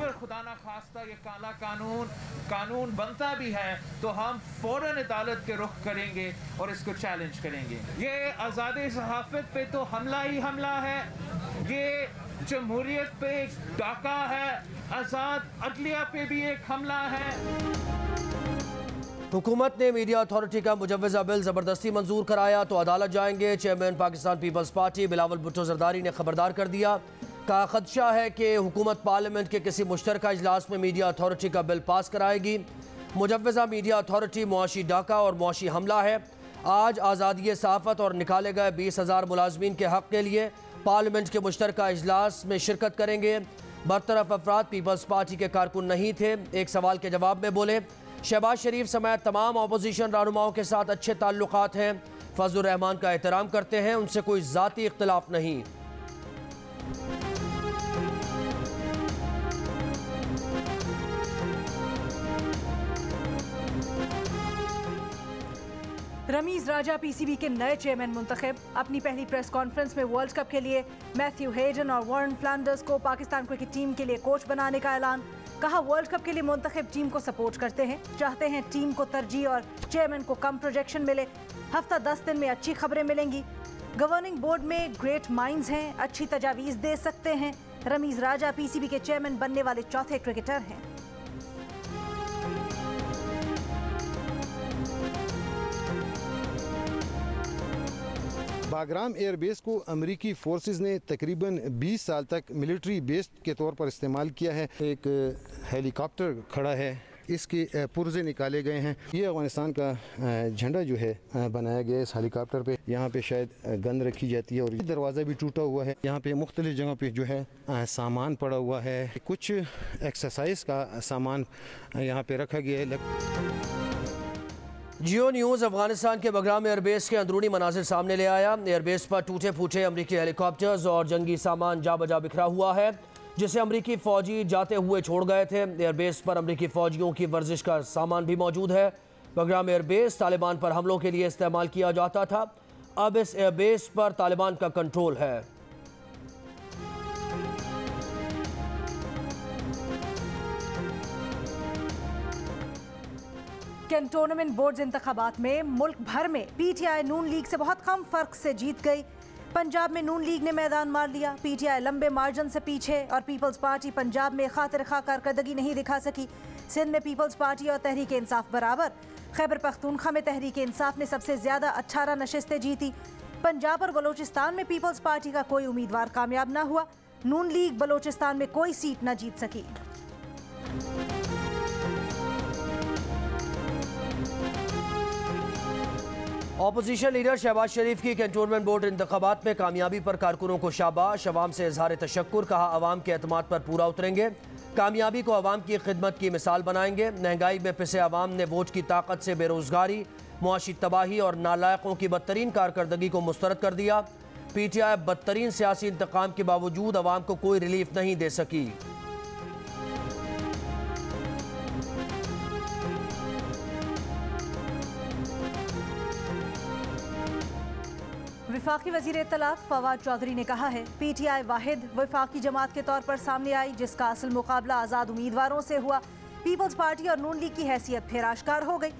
अगर खुदा ना खास्ता ये काला कानून बनता भी है तो हम फौरन अदालत के रुख करेंगे और इसको चैलेंज करेंगे। ये आज़ादी सहाफ़त पे तो हमला ही हमला है, ये जमहूरियत पे एक डाका है, आज़ाद अदलिया पे भी एक हमला है। हुकूमत ने मीडिया अथॉरिटी का मुजव्वज़ा बिल ज़बरदस्ती मंजूर कराया तो अदालत जाएंगे। चेयरमैन पाकिस्तान पीपल्स पार्टी बिलावल भुट्टो जरदारी ने खबरदार कर दिया। का खदशा है कि हुकूमत पार्लियामेंट के किसी मुश्तरका इजलास में मीडिया अथॉरिटी का बिल पास कराएगी। मुजव्वज़ा मीडिया अथॉरिटी मुआशी डाका और मुआशी हमला है। आज आज़ादी सहाफ़त और निकाले गए 20,000 मुलाजमीन के हक़ के लिए पार्लियामेंट के मुश्तरका इजलास में शिरकत करेंगे। बरतरफ अफराद पीपल्स पार्टी के कारकुन नहीं थे। एक सवाल के जवाब में बोले, शहबाज शरीफ समेत तमाम अपोजिशन रहनुमाओं के साथ अच्छे ताल्लुकात हैं, फजलुर रहमान का एहतराम करते हैं, उनसे कोई ज़ाती इख्तिलाफ नहीं। रमीज राजा पीसीबी के नए चेयरमैन मुंतखब। अपनी पहली प्रेस कॉन्फ्रेंस में वर्ल्ड कप के लिए मैथ्यू हेडन और वॉरेन फ्लैंडर्स को पाकिस्तान क्रिकेट टीम के लिए कोच बनाने का ऐलान। कहा, वर्ल्ड कप के लिए मुंतखब टीम को सपोर्ट करते हैं, चाहते हैं टीम को तरजीह और चेयरमैन को कम प्रोजेक्शन मिले। हफ्ता 10 दिन में अच्छी खबरें मिलेंगी। गवर्निंग बोर्ड में ग्रेट माइंड्स हैं, अच्छी तजावीज़ दे सकते हैं। रमीज राजा पीसीबी के चेयरमैन बनने वाले चौथे क्रिकेटर हैं। बागराम एयरबेस को अमेरिकी फोर्सेस ने तकरीबन 20 साल तक मिलिट्री बेस के तौर पर इस्तेमाल किया है। एक हेलीकॉप्टर खड़ा है, इसके पुर्जे निकाले गए हैं। ये अफगानिस्तान का झंडा जो है बनाया गया है इस हेलीकॉप्टर पे। यहाँ पे शायद गन रखी जाती है और ये दरवाज़ा भी टूटा हुआ है। यहाँ पे मुख्तलिफ जगह पे जो है सामान पड़ा हुआ है। कुछ एक्सरसाइज का सामान यहाँ पे रखा गया है। जियो न्यूज़ अफगानिस्तान के बगराम एयरबेस के अंदरूनी मनाजिर सामने ले आया। एयरबेस पर टूटे फूटे अमरीकी हेलीकॉप्टर्स और जंगी सामान जा बजा बिखरा हुआ है, जिसे अमरीकी फ़ौजी जाते हुए छोड़ गए थे। एयरबेस पर अमरीकी फ़ौजियों की वर्जिश का सामान भी मौजूद है। बगराम एयरबेस तालिबान पर हमलों के लिए इस्तेमाल किया जाता था, अब इस एयरबेस पर तालिबान का कंट्रोल है। कैंटोनमेंट बोर्ड इंतखाबात में मुल्क भर में पीटीआई नून लीग से बहुत कम फर्क से जीत गई। पंजाब में नून लीग ने मैदान मार लिया, पीटीआई लंबे मार्जिन से पीछे, और पीपल्स पार्टी पंजाब में खातिर खा कारकर्दगी नहीं दिखा सकी। सिंध में पीपल्स पार्टी और तहरीक इंसाफ बराबर। खैबर पख्तूनख्वा में तहरीक इंसाफ ने सबसे ज्यादा 18 नशिस्तें जीती। पंजाब और बलोचिस्तान में पीपल्स पार्टी का कोई उम्मीदवार कामयाब न हुआ। नून लीग बलोचिस्तान में कोई सीट न जीत सकी। ऑपोजिशन लीडर शहबाज शरीफ की कैंटोनमेंट बोर्ड इंतखाबात में कामयाबी पर कारकुनों को शाबाश। अवाम से इजहार तशक्कुर। कहा, अवाम के एतमाद पर पूरा उतरेंगे, कामयाबी को अवाम की खिदमत की मिसाल बनाएंगे। महंगाई में पिसे अवाम ने वोट की ताकत से बेरोजगारी, मुआशी तबाही और नालायकों की बदतरीन कारकर्दगी को मुस्तरद कर दिया। पीटीआई बदतरीन सियासी इंतकाम के बावजूद अवाम को कोई रिलीफ नहीं दे सकी। वफाकी वज़ीर इत्तलात फवाद चौधरी ने कहा है, पीटीआई वाहिद वफाकी जमात के तौर पर सामने आई, जिसका असल मुकाबला आज़ाद उम्मीदवारों से हुआ। पीपल्स पार्टी और नून लीग की हैसियत फिर आश्कार हो गई।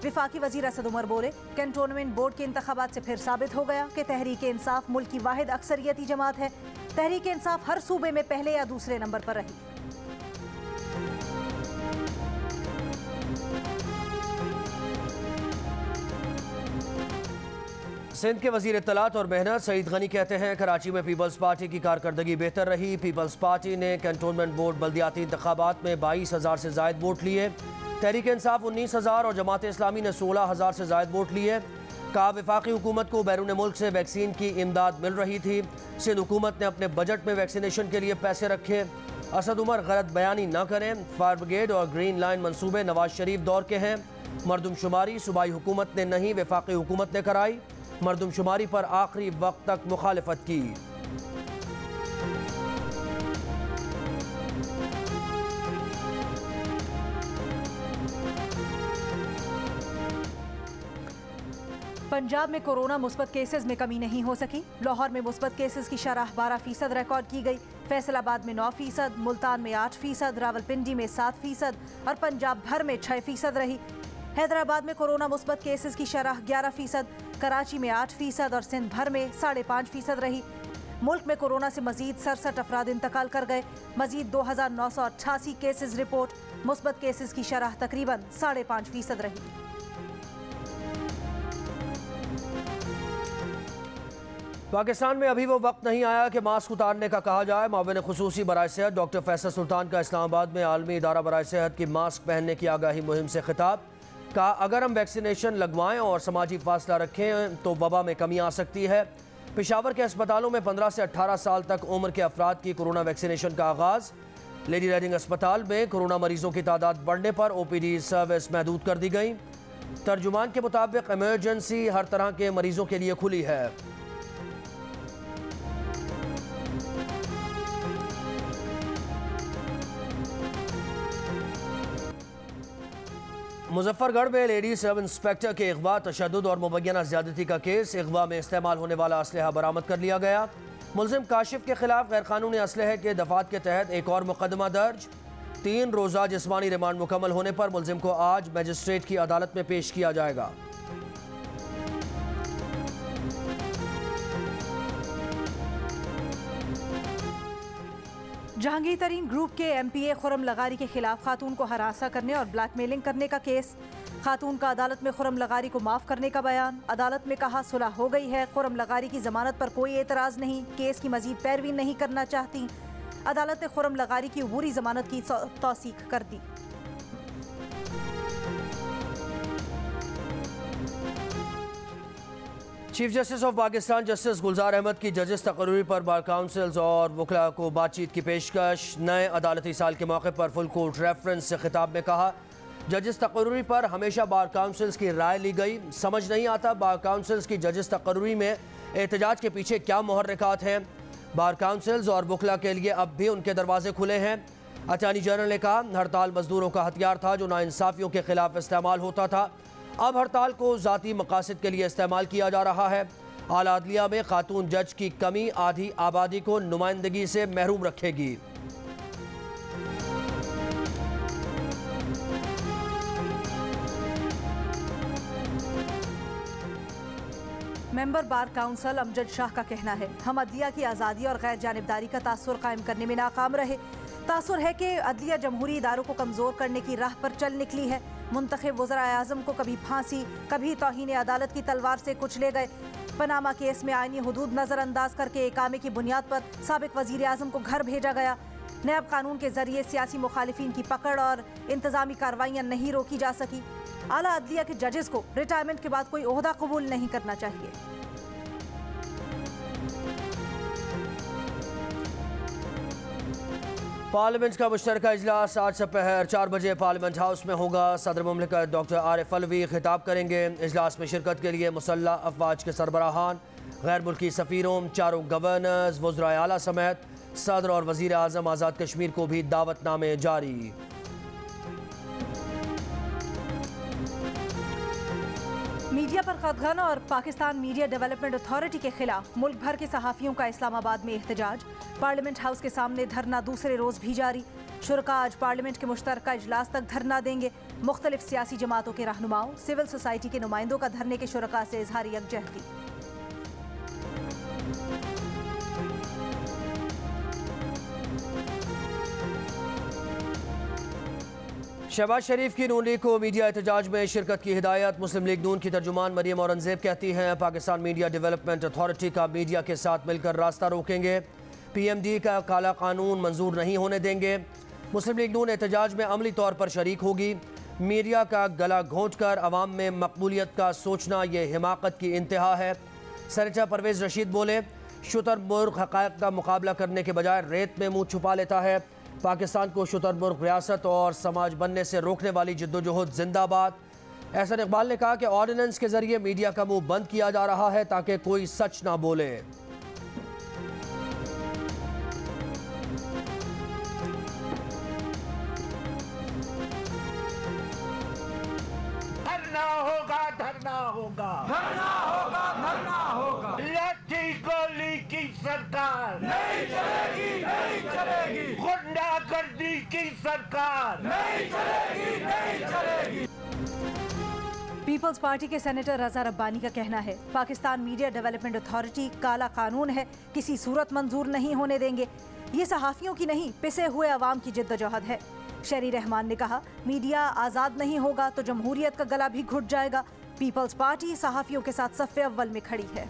वफाकी वज़ीर असद उमर बोले, कैंटोनमेंट बोर्ड के इंतखाबात से फिर साबित हो गया कि तहरीक इंसाफ मुल्क की वाहिद अक्सरियती जमात है। तहरीक इंसाफ हर सूबे में पहले या दूसरे नंबर पर रही। सिंध के वजीर इत्तलात और मेहनत सईद गनी कहते हैं, कराची में पीपल्स पार्टी की कारकर्दगी बेहतर रही। पीपल्स पार्टी ने कैंटोनमेंट बोर्ड बल्दियाती इंतखाबात में 22,000 से जायद वोट लिए। तहरीक इंसाफ 19,000 और जमात इस्लामी ने 16,000 से जायद वोट लिए। कहा, वफाकी हुकूमत को बैरून मुल्क से वैक्सीन की इमदाद मिल रही थी। सिंध हुकूमत ने अपने बजट में वैक्सीनेशन के लिए पैसे रखे। असद उमर गलत बयानी न करें। फायर ब्रिगेड और ग्रीन लाइन मनसूबे नवाज शरीफ दौर के हैं। मरदमशुमारी सूबाई हुकूमत ने नहीं, वफाकी हुकूमत ने कराई। मरदमशुमारी पर आखिरी वक्त तक मुखालिफत की। पंजाब में कोरोना मुस्बत केसेस में कमी नहीं हो सकी। लाहौर में मुस्बत केसेस की शरह 12% रिकॉर्ड की गई। फैसलाबाद में 9%, मुल्तान में 8%, रावलपिंडी में 7% और पंजाब भर में 6% रही। हैदराबाद में कोरोना मुस्बत केसेस की शरह 11%, कराची में 8% और सिंध भर में 5.5% रही। मुल्क में कोरोना से मजीद 67 अफराद इंतकाल कर गए। मजीद 2988 केसेस रिपोर्ट। मुस्बत केसेस की शरह तकरीबन 5.5% रही। पाकिस्तान में अभी वो वक्त नहीं आया कि मास्क उतारने का कहा जाए। माविन खुसूसी बराए सेहत डॉक्टर फैसल सुल्तान का इस्लामाबाद में आलमी इदारा बराए सेहत की मास्क पहनने की आगाही मुहिम से खिताब। कहा अगर हम वैक्सीनेशन लगवाएं और समाजी फासला रखें तो वबा में कमी आ सकती है। पेशावर के अस्पतालों में 15 से 18 साल तक उम्र के अफराद की कोरोना वैक्सीनेशन का आगाज़। लेडी रेडिंग अस्पताल में कोरोना मरीजों की तादाद बढ़ने पर OPD सर्विस महदूद कर दी गई। तर्जुमान के मुताबिक इमरजेंसी हर तरह के मरीजों के लिए खुली है। मुजफ्फरगढ़ में लेडी सब इंस्पेक्टर के अगवा, तशद्दुद और मुबैना ज्यादती का केस। अगवा में इस्तेमाल होने वाला असलहा बरामद कर लिया गया। मुलजिम काशिफ के खिलाफ गैरकानूनी असलहे के दफात के तहत एक और मुकदमा दर्ज। 3 रोज़ा जिस्मानी रिमांड मुकम्मल होने पर मुलजिम को आज मजिस्ट्रेट की अदालत में पेश किया जाएगा। जहांगीर तरीन ग्रुप के MPA खुरम लगारी के खिलाफ खातून को हरासा करने और ब्लैकमेलिंग करने का केस। खातून का अदालत में खुरम लगारी को माफ़ करने का बयान। अदालत में कहा सुलह हो गई है, खुरम लगारी की जमानत पर कोई एतराज़ नहीं, केस की मजीद पैरवी नहीं करना चाहती। अदालत ने खुरम लगारी की अबूरी जमानत की तौसीक कर दी। Chief justice of Pakistan justice Gulzar Ahmed की जजेस तकर्री पर बार काउंसिल्स और वकला को बातचीत की पेशकश। नए अदालती साल के मौके पर फुल कोर्ट रेफरेंस से खिताब में कहा जजेस तकर्री पर हमेशा बार काउंसिल्स की राय ली गई। समझ नहीं आता बार काउंसिल्स की जजेस तकर्री में एहतजाज के पीछे क्या मुहर्रिकात हैं। बार काउंसिल्स और वकला के लिए अब भी उनके दरवाजे खुले हैं। अटॉर्नी जनरल ने कहा हड़ताल मजदूरों का हथियार था जो नाइंसाफियों के खिलाफ इस्तेमाल होता था। अब हड़ताल को ज़ाती मकासद के लिए इस्तेमाल किया जा रहा है। आला अदलिया में खातून जज की कमी आधी आबादी को नुमाइंदगी से महरूम रखेगी। Member bar council Amjad Shah का कहना है हम अदलिया की आज़ादी और गैर जानिबदारी का तासुर कायम करने में नाकाम रहे। तासुर है कि अदलिया जमहूरी इदारों को कमज़ोर करने की राह पर चल निकली है। मुंतखब वज़राए आज़म को कभी फांसी कभी तौहीन अदालत की तलवार से कुचले गए। पनामा केस में आईनी हुदूद नज़रअंदाज करके एकामे की बुनियाद पर साबिक वज़ीर आज़म को घर भेजा गया। नैब कानून के जरिए सियासी मुखालिफिन की पकड़ और इंतजामी कार्रवाइयाँ नहीं रोकी जा सकी। आला अदलिया के जजेस को रिटायरमेंट के बाद कोई ओहदा कबूल नहीं करना चाहिए। पार्लियामेंट का मुश्तरका इजलास आज दोपहर 4 बजे पार्लियामेंट हाउस में होगा। सदर मुमलिकत डॉक्टर आरिफ अलवी खिताब करेंगे। इजलास में शिरकत के लिए मुसल्लह अफवाज के सरबराहान, गैर मुल्की सफ़ीरों, 4 गवर्नर्स, वज़राए आला समेत सदर और वज़ीर आज़म आज़ाद कश्मीर को भी दावतनामे जारी। मीडिया पर खतगन और पाकिस्तान मीडिया डेवलपमेंट अथॉरिटी के खिलाफ मुल्क भर के सहाफ़ियों का इस्लामाबाद में एहतजाज। पार्लियामेंट हाउस के सामने धरना दूसरे रोज़ भी जारी। शुरका आज पार्लियामेंट के मुश्तरका इजलास तक धरना देंगे। मुख्तलिफ सियासी जमातों के रहनुमाओं, सिविल सोसाइटी के नुमाइंदों का धरने के शुरका से इजहार यकजहती। शहबाज शरीफ की नून लीग को मीडिया एहतजाज में शिरकत की हिदायत। मुस्लिम लीग नून की तर्जुमान मरियम औरंगजेब कहती हैं पाकिस्तान मीडिया डेवलपमेंट अथॉरिटी का मीडिया के साथ मिलकर रास्ता रोकेंगे। PMD का काला कानून मंजूर नहीं होने देंगे। मुस्लिम लीग नून एहतजाज में अमली तौर पर शरीक होगी। मीडिया का गला घोंट कर अवाम में मकबूलियत का सोचना यह हिमाकत की इंतहा है। सेनेटर परवेज़ रशीद बोले शुतुरमुर्ग हक़ाइक़ का मुकाबला करने के बजाय रेत में मुँह छुपा लेता है। पाकिस्तान को शुतुरमुर्ग रियासत और समाज बनने से रोकने वाली जिद्दोजहद जिंदाबाद। एहसन इकबाल ने कहा कि ऑर्डिनेंस के जरिए मीडिया का मुंह बंद किया जा रहा है ताकि कोई सच ना बोले। धरना होगा, धरना होगा, धरना गुंडागर्दी की सरकार नहीं चलेगी, नहीं चलेगी। पीपल्स पार्टी के सेनेटर रजा रब्बानी का कहना है, पाकिस्तान मीडिया डेवलपमेंट अथॉरिटी काला कानून है, किसी सूरत मंजूर नहीं होने देंगे। ये सहाफियों की नहीं, पिसे हुए अवाम की जिद्दोजहद है। शरी रहमान ने कहा, मीडिया आज़ाद नहीं होगा तो जमहूरियत का गला भी घुट जाएगा। पीपल्स पार्टी सहाफियों के साथ सफ़े अव्वल में खड़ी है।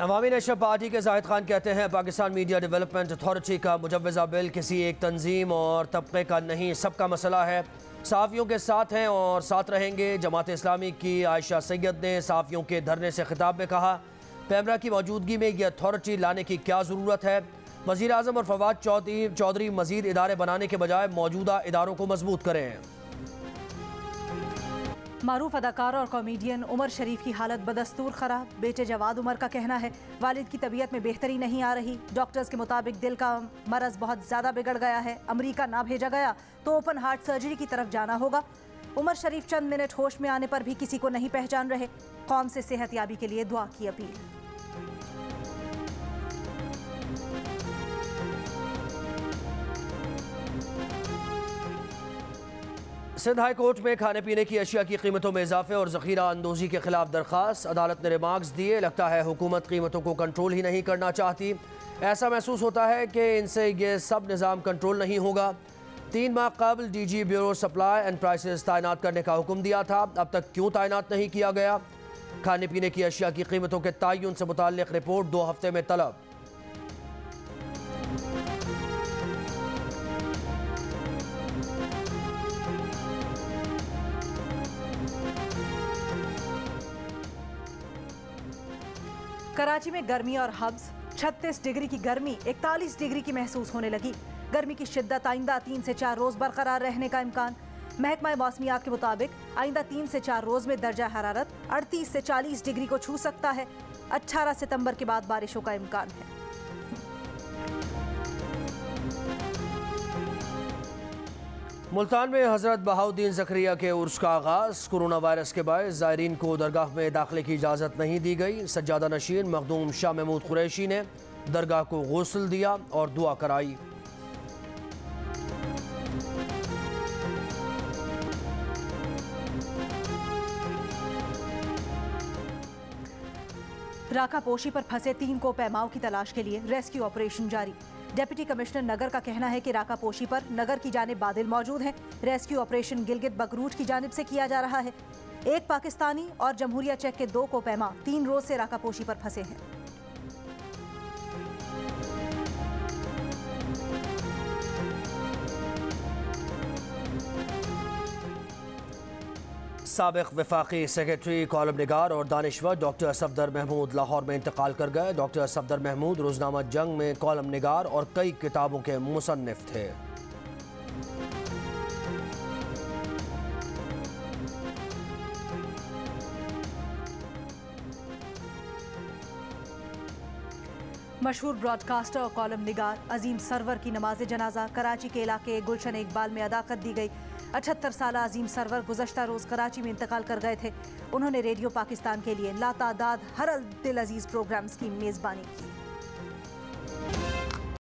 अवामी नेशनल पार्टी के जाहिद खान कहते हैं, पाकिस्तान मीडिया डेवलपमेंट अथॉरिटी का मुजव्वज़ा बिल किसी एक तंजीम और तबके का नहीं, सबका मसला है। सहाफ़ियों के साथ हैं और साथ रहेंगे। जमात इस्लामी की आयशा सैयद ने सहाफ़ियों के धरने से खिताब में कहा, पैमरा की मौजूदगी में ये अथॉरिटी लाने की क्या ज़रूरत है। वज़ीर आज़म और फवाद चौधरी मज़ीद इदारे बनाने के बजाय मौजूदा इदारों को मजबूत करें। मारूफ अदाकार और कॉमेडियन उमर शरीफ की हालत बदस्तूर खराब। बेटे जवाद उमर का कहना है, वालिद की तबीयत में बेहतरी नहीं आ रही। डॉक्टर्स के मुताबिक दिल का मरज बहुत ज़्यादा बिगड़ गया है। अमेरिका ना भेजा गया तो ओपन हार्ट सर्जरी की तरफ जाना होगा। उमर शरीफ चंद मिनट होश में आने पर भी किसी को नहीं पहचान रहे। कौम से सेहतयाबी के लिए दुआ की अपील। सिंध हाई कोर्ट में खाने पीने की अशिया की कीमतों में इजाफे और ज़ख़ीरा अंदोज़ी के खिलाफ दरख्वास्त। अदालत ने रिमार्क्स दिए, लगता है हुकूमत कीमतों को कंट्रोल ही नहीं करना चाहती। ऐसा महसूस होता है कि इनसे ये सब निज़ाम कंट्रोल नहीं होगा। 3 माह कबल DG bureau supply and prices तैनात करने का हुक्म दिया था, अब तक क्यों तैनात नहीं किया गया। खाने पीने की अशिया की कीमतों के तयन से मुताल्लिक़ रिपोर्ट 2 हफ्ते में तलब। कराची में गर्मी और हब्स, 36 डिग्री की गर्मी 41 डिग्री की महसूस होने लगी। गर्मी की शिद्दत आइंदा 3 से 4 रोज बरकरार रहने का इम्कान। महकमा मौसमियात के मुताबिक आइंदा 3 से 4 रोज में दर्जा हरारत 38 से 40 डिग्री को छू सकता है। 18 सितंबर के बाद बारिशों का इम्कान है। मुल्तान में हज़रत बहाउद्दीन ज़करिया के उर्स का आगाज़। कोरोना वायरस के बायस ज़ायरीन को दरगाह में दाखिले की इजाज़त नहीं दी गई। सज्जादा नशीन मखदूम शाह महमूद कुरैशी ने दरगाह को गुस्ल दिया और दुआ कराई। राका पोशी पर फंसे 3 को पैमाओं की तलाश के लिए रेस्क्यू ऑपरेशन जारी। डिप्टी कमिश्नर नगर का कहना है कि राका पोशी पर नगर की जानिब बादल मौजूद हैं। रेस्क्यू ऑपरेशन गिलगित बकरूट की जानिब से किया जा रहा है। एक पाकिस्तानी और जमहूरिया चेक के 2 को पैमा 3 रोज से राका पोशी पर फंसे हैं। साबिक़ वफाकी सेक्रेटरी, कॉलम निगार और दानिश्वर डॉक्टर सफदर महमूद लाहौर में इंतकाल कर गए। डॉक्टर सफदर महमूद रोज़नामा जंग में कॉलम निगार और कई किताबों के मुसन्निफ थे। मशहूर ब्रॉडकास्टर और कॉलम निगार अजीम सरवर की नमाज जनाजा कराची के इलाके गुलशन इकबाल में अदा कर दी गई। 78 साल अजीम सरवर गुज़श्ता रोज़ कराची में इंतकाल कर गए थे। उन्होंने रेडियो पाकिस्तान के लिए लातादाद हर दिल अजीज़ प्रोग्राम्स की मेज़बानी की।